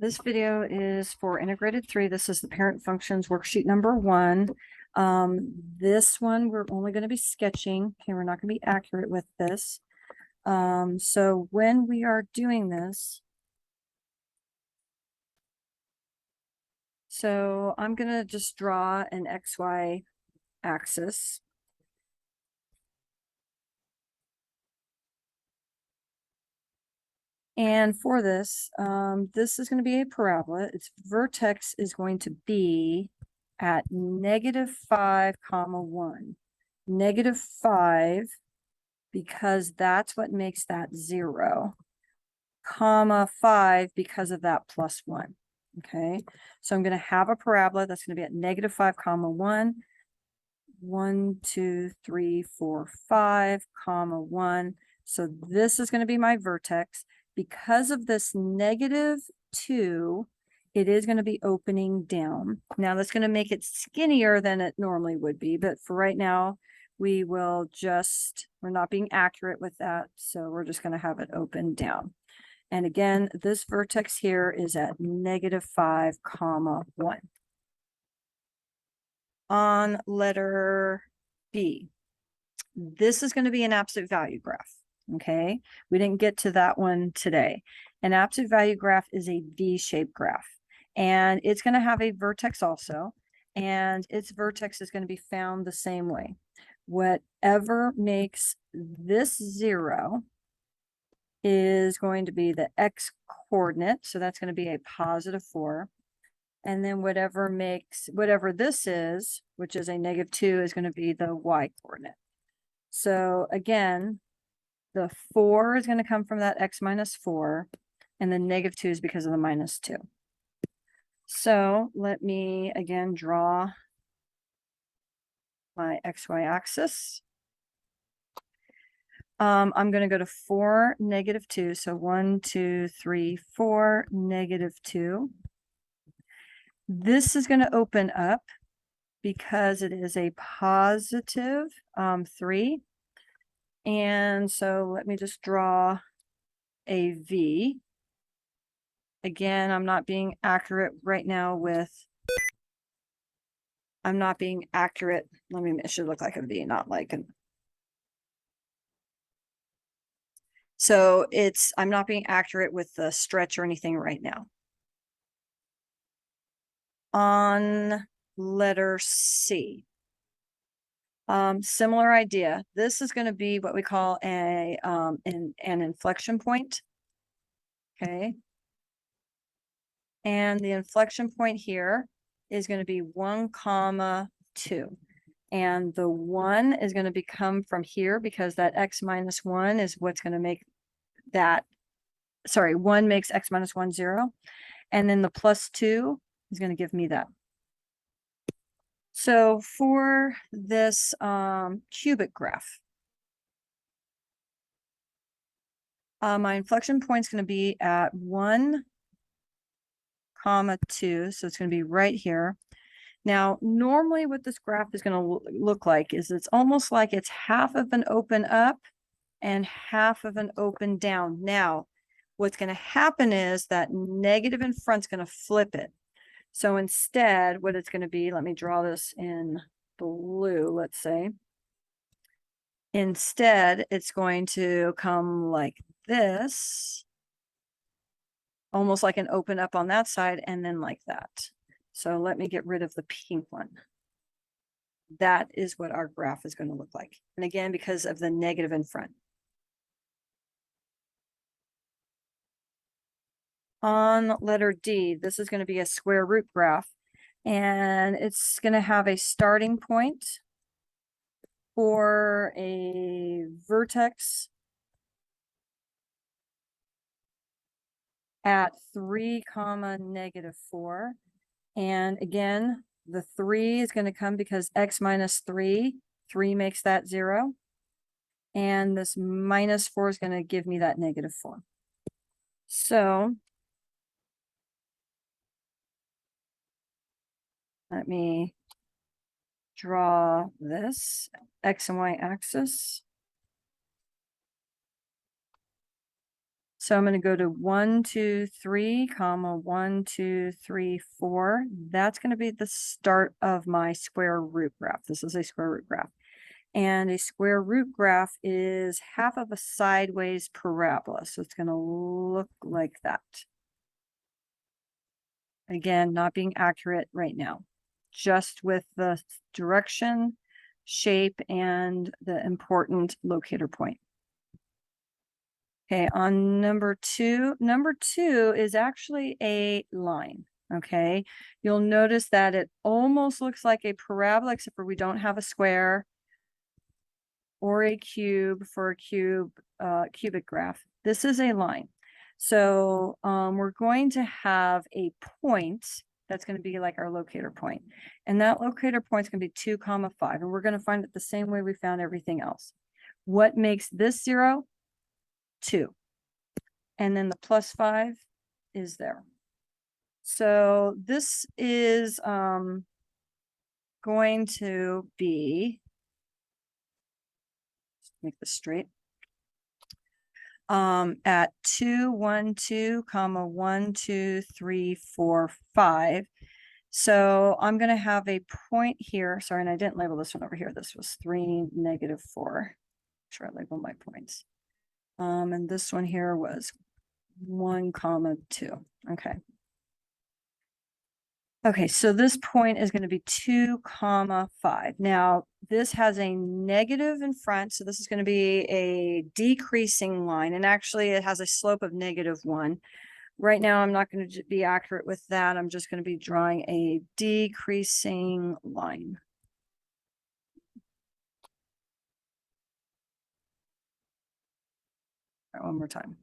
This video is for integrated 3. This is the parent functions worksheet number 1. This one we're only going to be sketching. Okay, we're not going to be accurate with this. So when we are doing this, so I'm going to just draw an XY axis. And for this, this is going to be a parabola. Its vertex is going to be at -5, 1. -5, because that's what makes that 0, 5 because of that +1. Okay, so I'm going to have a parabola that's going to be at -5, 1, 1, 2, 3, 4, 5, 1. So this is going to be my vertex. Because of this -2, it is going to be opening down. Now that's going to make it skinnier than it normally would be, but for right now, we're not being accurate with that, so we're just going to have it open down. And again, this vertex here is at -5, 1. On letter B, this is going to be an absolute value graph. Okay, we didn't get to that one today. An absolute value graph is a V-shaped graph, and it's going to have a vertex also, and its vertex is going to be found the same way. Whatever makes this 0 is going to be the x coordinate, so that's going to be a +4. And then whatever this is, which is a -2, is going to be the y coordinate. So again, the 4 is going to come from that x -4, and the -2 is because of the -2. So let me again draw my XY axis. I'm going to go to 4, -2. So 1, 2, 3, 4, -2. This is going to open up because it is a +3. And so let me just draw a V. Again, I'm not being accurate right now I'm not being accurate. It should look like a V, not like an. So I'm not being accurate with the stretch or anything right now. On letter C, similar idea. This is going to be what we call an inflection point. Okay. And the inflection point here is going to be 1, 2. And the 1 is going to become from here because that x -1 is what's going to make that, 1 makes x -1 0. And then the +2 is going to give me that. So for this cubic graph, my inflection point is going to be at 1, 2. So it's going to be right here. Now, normally what this graph is going to look like is it's almost like it's half of an open up and half of an open down. Now, what's going to happen is that negative in front is going to flip it. So instead, what it's going to be, let me draw this in blue, let's say. Instead, it's going to come like this, almost like an open up on that side, and then like that. So let me get rid of the pink one. That is what our graph is going to look like. And again, because of the negative in front. On letter D, this is going to be a square root graph, and it's going to have a starting point for a vertex at 3, -4. And again, the 3 is going to come because x -3, 3 makes that 0. And this -4 is going to give me that -4. So let me draw this x and y axis. So I'm going to go to 1, 2, 3, comma 1, 2, 3, 4. That's going to be the start of my square root graph. This is a square root graph. And a square root graph is half of a sideways parabola. So it's going to look like that. Again, not being accurate right now, just with the direction, shape, and the important locator point. Okay, on number two is actually a line. Okay, you'll notice that it almost looks like a parabola, except for we don't have a square or a cube for a cubic graph. This is a line. So we're going to have a point that's going to be like our locator point. And that locator point is going to be 2, 5. And we're going to find it the same way we found everything else. What makes this 0? 2. And then the +5 is there. So this is going to be, make this straight, at 2, 1, 2, comma 1, 2, 3, 4, 5. So I'm going to have a point here. Sorry, and I didn't label this one over here. This was 3, -4. Sure, I label my points. And this one here was 1, 2. Okay. Okay, so this point is going to be 2, 5. Now, this has a negative in front, so this is going to be a decreasing line, and actually it has a slope of -1. Right now, I'm not going to be accurate with that. I'm just going to be drawing a decreasing line. All right, one more time.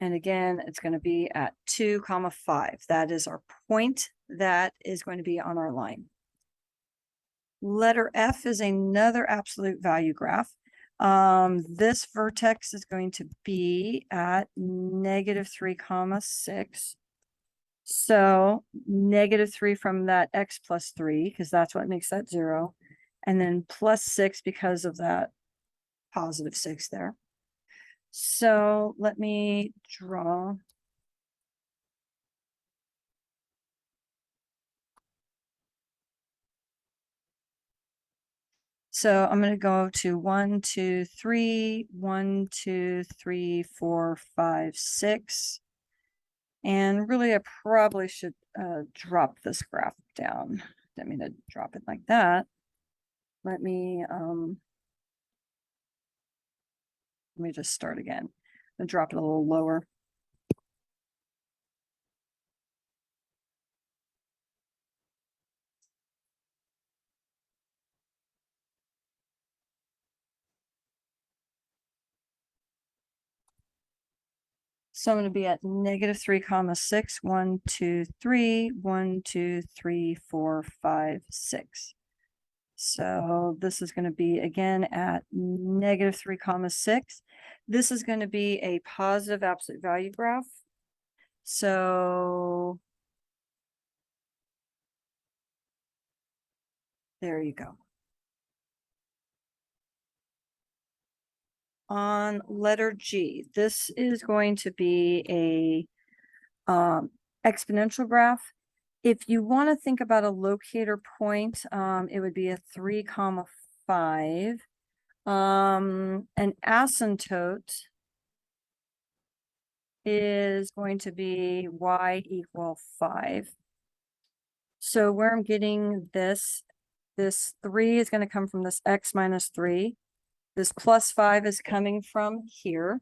And again, it's going to be at 2, 5. That is our point that is going to be on our line. Letter F is another absolute value graph. This vertex is going to be at -3, 6. So -3 from that x plus 3, because that's what makes that 0. And then +6 because of that +6 there. So let me draw. So I'm going to go to 1, 2, 3, 1, 2, 3, 4, 5, 6. And really, I probably should drop this graph down. Didn't mean to drop it like that. Let me just start again and drop it a little lower. So I'm going to be at -3, 6. 1, 2, 3, 1, 2, 3, 4, 5, 6. So this is going to be again at -3, 6. This is going to be a positive absolute value graph. So there you go. On letter G, this is going to be a exponential graph. If you want to think about a locator point, it would be a 3, 5. An asymptote is going to be y = 5. So where I'm getting this 3 is going to come from this x - 3. This +5 is coming from here.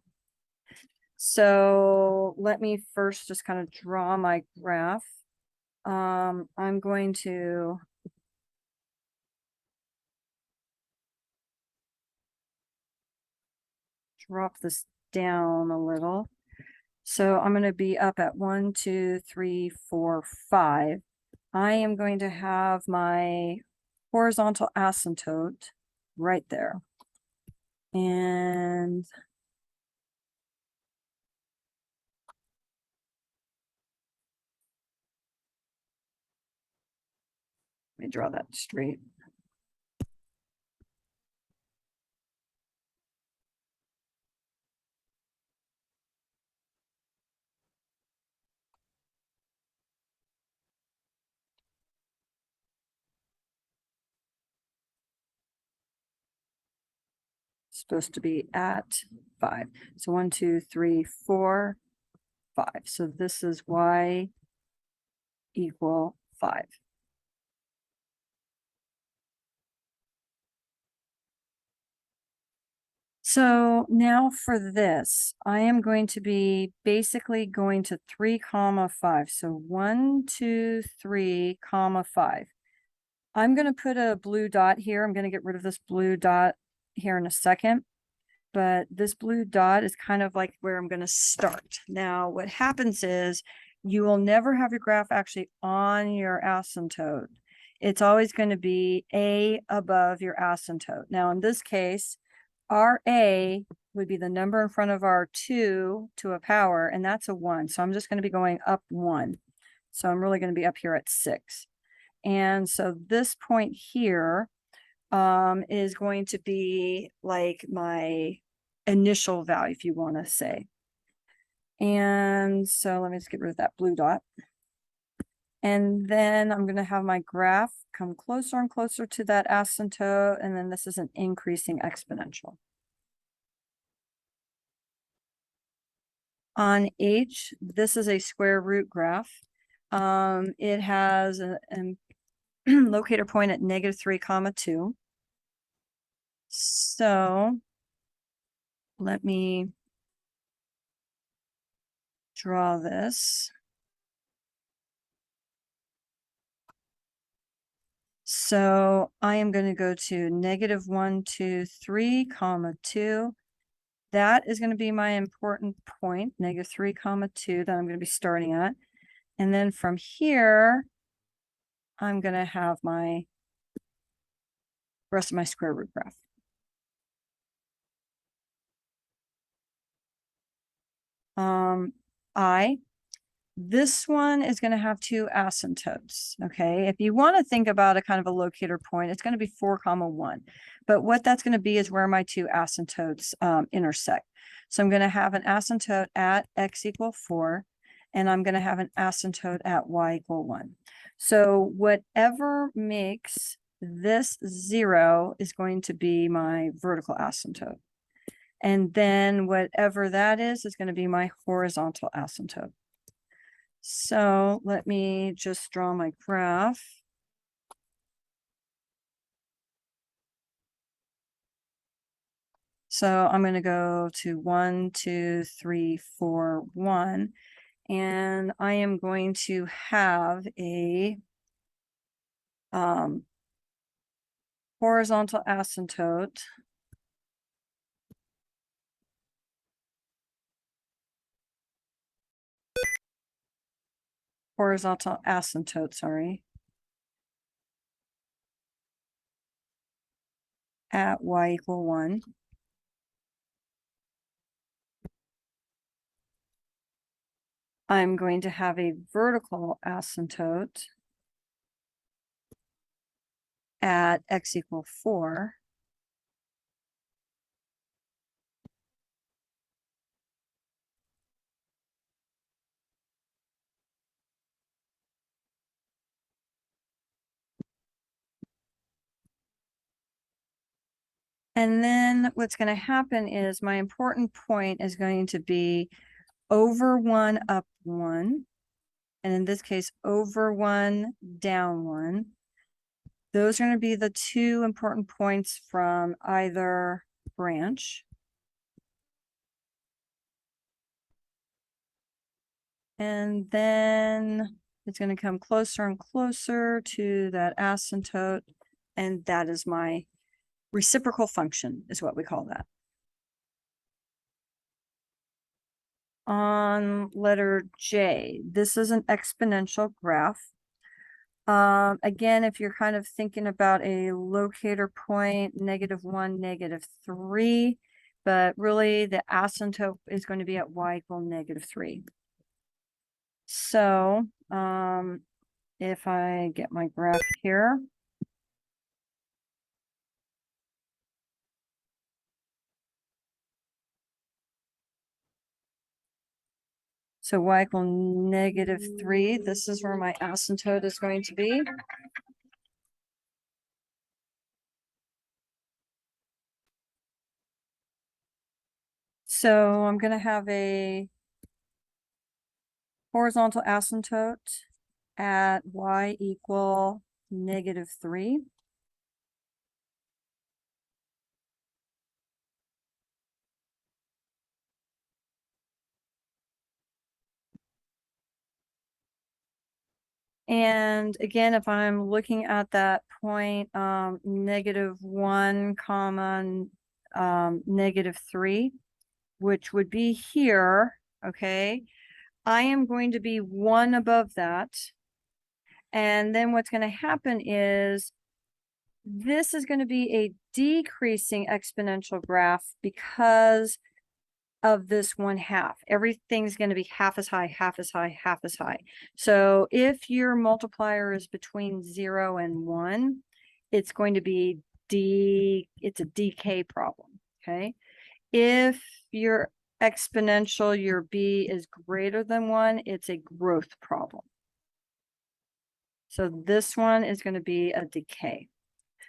So let me first just kind of draw my graph. I'm going to drop this down a little. So I'm going to be up at 1, 2, 3, 4, 5. I am going to have my horizontal asymptote right there. And let me draw that straight. supposed to be at 5. So 1, 2, 3, 4, 5. So this is y equal 5. So now for this, I am going to be basically going to 3, 5. So 1, 2, 3, 5. I'm going to put a blue dot here. I'm going to get rid of this blue dot here in a second. But this blue dot is kind of like where I'm going to start. Now, what happens is you will never have your graph actually on your asymptote. It's always going to be A above your asymptote. Now, in this case, RA would be the number in front of our 2 to a power, and that's a 1. So I'm just going to be going up 1. So I'm really going to be up here at 6. And so this point here is going to be like my initial value, if you want to say. And so let me just get rid of that blue dot. And then I'm going to have my graph come closer and closer to that asymptote. And then this is an increasing exponential. On H, this is a square root graph. It has a locator point at -3, 2. So let me draw this. So I am going to go to -1, 2, 3, 2. That is going to be my important point, -3, 2 that I'm going to be starting at. And then from here, I'm going to have my rest of my square root graph. This one is going to have 2 asymptotes. Okay. If you want to think about a kind of a locator point, it's going to be 4, 1. But what that's going to be is where my 2 asymptotes intersect. So I'm going to have an asymptote at x equal 4, and I'm going to have an asymptote at y equal 1. So whatever makes this 0 is going to be my vertical asymptote. And then whatever that is going to be my horizontal asymptote. So let me just draw my graph. So I'm going to go to 1, 2, 3, 4, 1, and I am going to have a horizontal asymptote at y equal 1. I'm going to have a vertical asymptote at x equal 4. And then what's going to happen is my important point is going to be over 1, up 1. And in this case, over 1, down 1. Those are going to be the 2 important points from either branch. And then it's going to come closer and closer to that asymptote. And that is my reciprocal function, is what we call that. On letter J, this is an exponential graph. Again, if you're kind of thinking about a locator point, -1, -3, but really the asymptote is going to be at y equal -3. So, if I get my graph here, so y equal -3, this is where my asymptote is going to be. So I'm going to have a horizontal asymptote at y equal -3. And again, if I'm looking at that point, -1 comma -3, which would be here, okay, I am going to be 1 above that. And then what's going to happen is this is going to be a decreasing exponential graph because of this 1/2. Everything's going to be half as high, half as high, half as high. So if your multiplier is between 0 and 1, it's going to be it's a decay problem. Okay. If your exponential, your b is greater than 1, it's a growth problem. So this one is going to be a decay.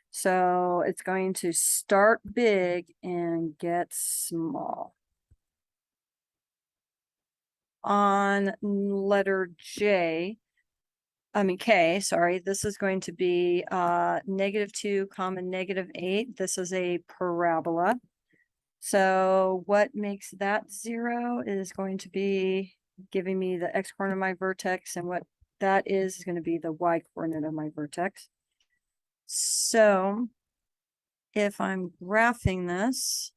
So it's going to start big and get small. On letter K, sorry, this is going to be -2 comma -8. This is a parabola. So what makes that 0 is going to be giving me the x coordinate of my vertex, and what that is going to be the y coordinate of my vertex. So if I'm graphing this,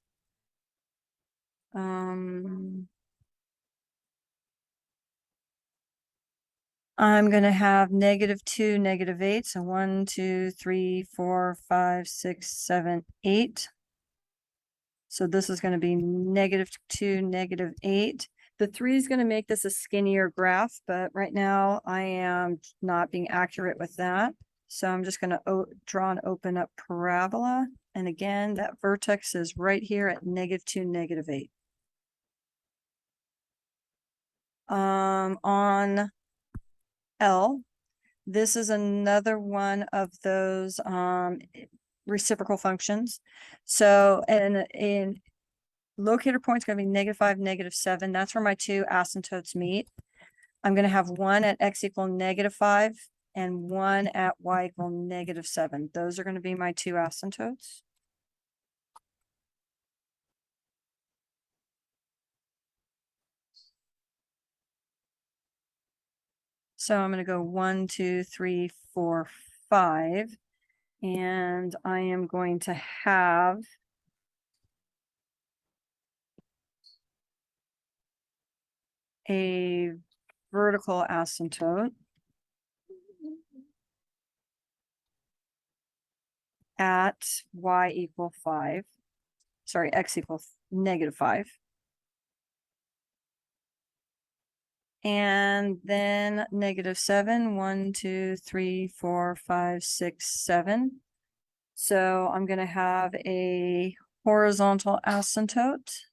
I'm going to have -2, -8. So 1, 2, 3, 4, 5, 6, 7, 8. So this is going to be -2, -8. The 3 is going to make this a skinnier graph, but right now I am not being accurate with that. So I'm just going to draw an open up parabola. And again, that vertex is right here at -2, -8. On L, this is another one of those reciprocal functions. So in locator point is going to be -5, -7. That's where my two asymptotes meet. I'm going to have one at x equal -5 and one at y equal -7. Those are going to be my two asymptotes. So I'm going to go 1, 2, 3, 4, 5. And I am going to have a vertical asymptote at y equal 5. Sorry, x equals -5. And then -7, 1, 2, 3, 4, 5, 6, 7. So I'm going to have a horizontal asymptote.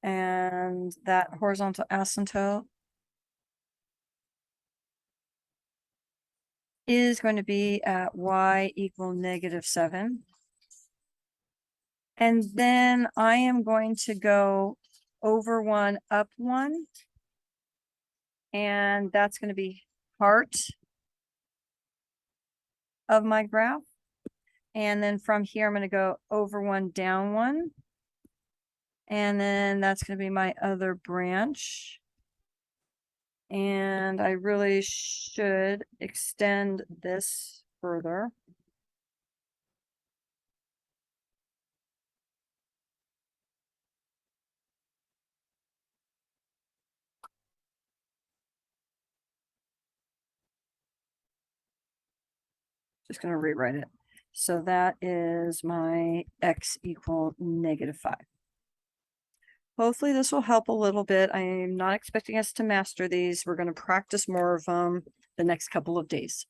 And that horizontal asymptote is going to be at y equal -7. And then I am going to go over 1, up 1. And that's going to be part of my graph. And then from here, I'm going to go over 1, down 1. And then that's going to be my other branch. And I really should extend this further. Just going to rewrite it. So that is my x equal -5. Hopefully this will help a little bit. I am not expecting us to master these. We're going to practice more of them the next couple of days.